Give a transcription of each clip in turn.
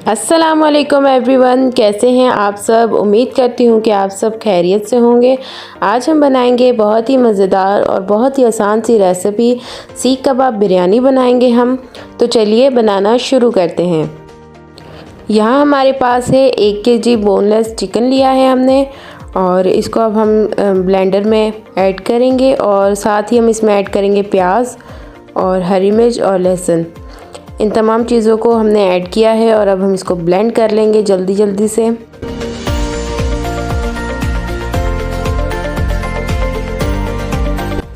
अस्सलामुअलैकुम एवरीवन, कैसे हैं आप सब। उम्मीद करती हूँ कि आप सब खैरियत से होंगे। आज हम बनाएंगे बहुत ही मज़ेदार और बहुत ही आसान सी रेसिपी, सीख कबाब बिरयानी बनाएंगे हम। तो चलिए बनाना शुरू करते हैं। यहाँ हमारे पास है 1 केजी बोनलेस चिकन लिया है हमने, और इसको अब हम ब्लेंडर में ऐड करेंगे, और साथ ही हम इसमें ऐड करेंगे प्याज और हरी मिर्च और लहसुन। इन तमाम चीज़ों को हमने ऐड किया है और अब हम इसको ब्लेंड कर लेंगे जल्दी से।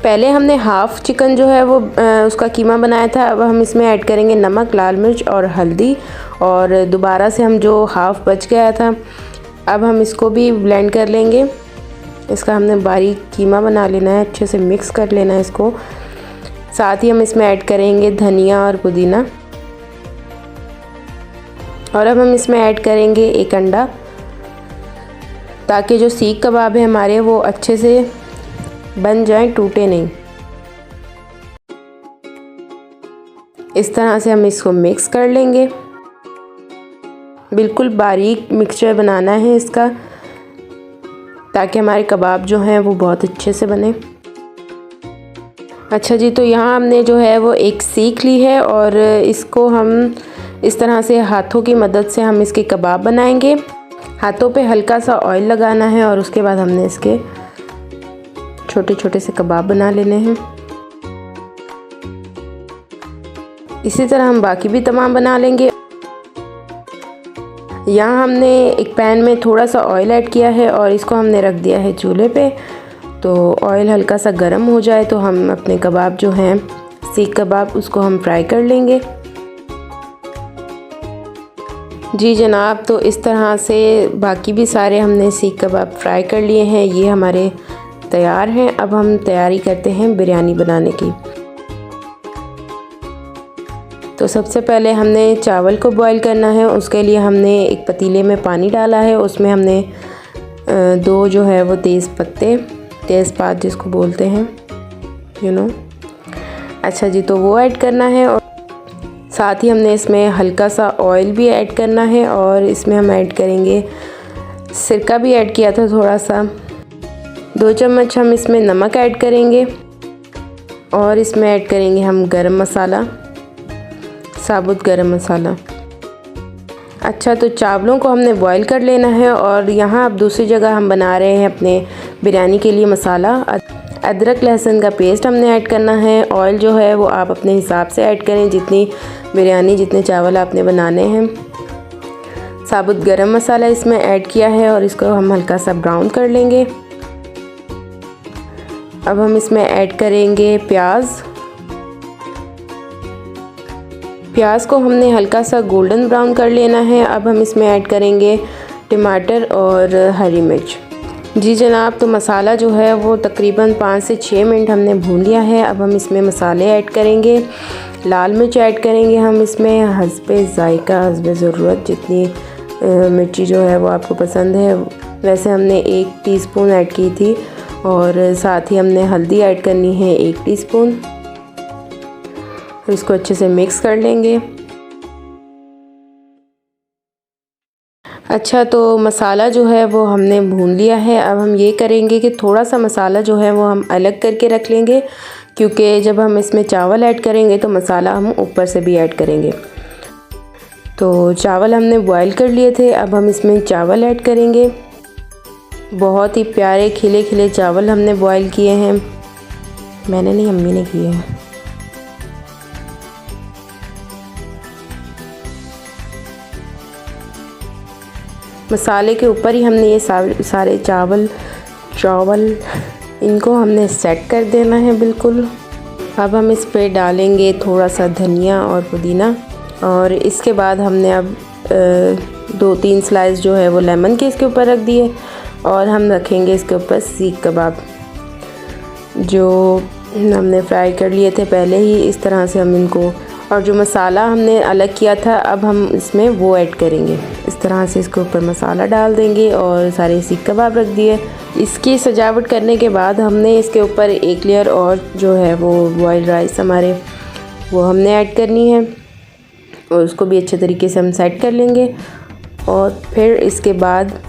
पहले हमने हाफ़ चिकन जो है वो उसका कीमा बनाया था। अब हम इसमें ऐड करेंगे नमक, लाल मिर्च और हल्दी, और दोबारा से हम जो हाफ़ बच गया था अब हम इसको भी ब्लेंड कर लेंगे। इसका हमने बारीक कीमा बना लेना है, अच्छे से मिक्स कर लेना है इसको। साथ ही हम इसमें ऐड करेंगे धनिया और पुदीना, और अब हम इसमें ऐड करेंगे 1 अंडा, ताकि जो सीख कबाब है हमारे वो अच्छे से बन जाएं, टूटे नहीं। इस तरह से हम इसको मिक्स कर लेंगे। बिल्कुल बारीक मिक्सचर बनाना है इसका, ताकि हमारे कबाब जो हैं वो बहुत अच्छे से बने। अच्छा जी, तो यहाँ हमने जो है वो एक सीख ली है, और इसको हम इस तरह से हाथों की मदद से हम इसके कबाब बनाएंगे। हाथों पे हल्का सा ऑयल लगाना है, और उसके बाद हमने इसके छोटे छोटे से कबाब बना लेने हैं। इसी तरह हम बाकी भी तमाम बना लेंगे। यहाँ हमने एक पैन में थोड़ा सा ऑयल ऐड किया है, और इसको हमने रख दिया है चूल्हे पे। तो ऑयल हल्का सा गर्म हो जाए तो हम अपने कबाब जो हैं सीख कबाब, उसको हम फ्राई कर लेंगे। जी जनाब, तो इस तरह से बाकी भी सारे हमने सीख कबाब फ्राई कर लिए हैं। ये हमारे तैयार हैं। अब हम तैयारी करते हैं बिरयानी बनाने की। तो सबसे पहले हमने चावल को बॉईल करना है। उसके लिए हमने एक पतीले में पानी डाला है, उसमें हमने 2 जो है वो तेज़पात जिसको बोलते हैं अच्छा जी, तो वो ऐड करना है। और साथ ही हमने इसमें हल्का सा ऑयल भी ऐड करना है, और इसमें हम ऐड करेंगे सिरका भी ऐड किया था थोड़ा सा। 2 चम्मच हम इसमें नमक ऐड करेंगे, और इसमें ऐड करेंगे हम गरम मसाला, साबुत गरम मसाला। अच्छा, तो चावलों को हमने बॉईल कर लेना है, और यहाँ अब दूसरी जगह हम बना रहे हैं अपने बिरयानी के लिए मसाला। अदरक लहसुन का पेस्ट हमने ऐड करना है। ऑयल जो है वो आप अपने हिसाब से ऐड करें, जितनी बिरयानी जितने चावल आपने बनाने हैं। साबुत गरम मसाला इसमें ऐड किया है, और इसको हम हल्का सा ब्राउन कर लेंगे। अब हम इसमें ऐड करेंगे प्याज को हमने हल्का सा गोल्डन ब्राउन कर लेना है। अब हम इसमें ऐड करेंगे टमाटर और हरी मिर्च। जी जनाब, तो मसाला जो है वो तकरीबन 5 से 6 मिनट हमने भून लिया है। अब हम इसमें मसाले ऐड करेंगे। लाल मिर्च ऐड करेंगे हम इसमें हस्बे ज़ायका, हस्बे ज़रूरत, जितनी मिर्ची जो है वो आपको पसंद है। वैसे हमने 1 टीस्पून ऐड की थी, और साथ ही हमने हल्दी ऐड करनी है 1 टीस्पून। इसको अच्छे से मिक्स कर लेंगे। अच्छा, तो मसाला जो है वो हमने भून लिया है। अब हम ये करेंगे कि थोड़ा सा मसाला जो है वो हम अलग करके रख लेंगे, क्योंकि जब हम इसमें चावल ऐड करेंगे तो मसाला हम ऊपर से भी ऐड करेंगे। तो चावल हमने बॉईल कर लिए थे। अब हम इसमें चावल ऐड करेंगे। बहुत ही प्यारे खिले खिले चावल हमने बॉईल किए हैं। मैंने नहीं, अम्मी ने किए हैं। मसाले के ऊपर ही हमने ये सारे चावल इनको हमने सेट कर देना है बिल्कुल। अब हम इस पे डालेंगे थोड़ा सा धनिया और पुदीना, और इसके बाद हमने अब 2-3 स्लाइस जो है वो लेमन के इसके ऊपर रख दिए, और हम रखेंगे इसके ऊपर सीख कबाब जो हमने फ्राई कर लिए थे पहले ही। इस तरह से हम इनको, और जो मसाला हमने अलग किया था अब हम इसमें वो ऐड करेंगे। इस तरह से इसके ऊपर मसाला डाल देंगे, और सारे सीख कबाब रख दिए। इसकी सजावट करने के बाद हमने इसके ऊपर 1 लेयर और जो है वो बॉइल्ड राइस हमारे वो हमने ऐड करनी है। और उसको भी अच्छे तरीके से हम सेट कर लेंगे। और फिर इसके बाद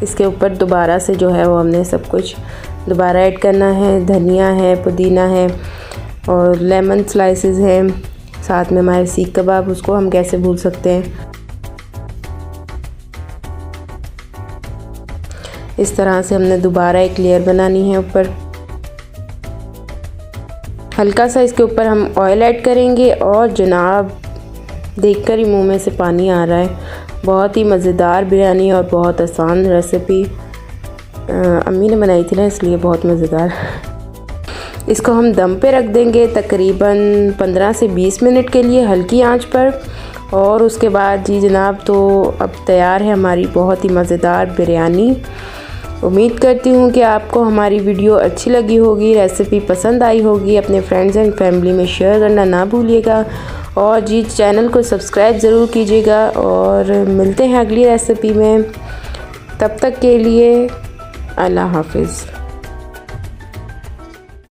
इसके ऊपर दोबारा से जो है वो हमने सब कुछ दोबारा ऐड करना है। धनिया है, पुदीना है और लेमन स्लाइसेस हैं, साथ में हमारे सीख कबाब, उसको हम कैसे भूल सकते हैं। इस तरह से हमने दोबारा एक लेयर बनानी है ऊपर। हल्का सा इसके ऊपर हम ऑयल ऐड करेंगे और जनाब देखकर ही मुंह में से पानी आ रहा है। बहुत ही मज़ेदार बिरयानी और बहुत आसान रेसिपी अम्मी ने बनाई थी ना, इसलिए बहुत मज़ेदार। इसको हम दम पे रख देंगे तकरीबन 15 से 20 मिनट के लिए हल्की आंच पर। और उसके बाद जी जनाब, तो अब तैयार है हमारी बहुत ही मज़ेदार बिरयानी। उम्मीद करती हूँ कि आपको हमारी वीडियो अच्छी लगी होगी, रेसिपी पसंद आई होगी। अपने फ्रेंड्स एंड फैमिली में शेयर करना ना भूलिएगा और जी चैनल को सब्सक्राइब ज़रूर कीजिएगा। और मिलते हैं अगली रेसिपी में, तब तक के लिए अल्लाह हाफिज़।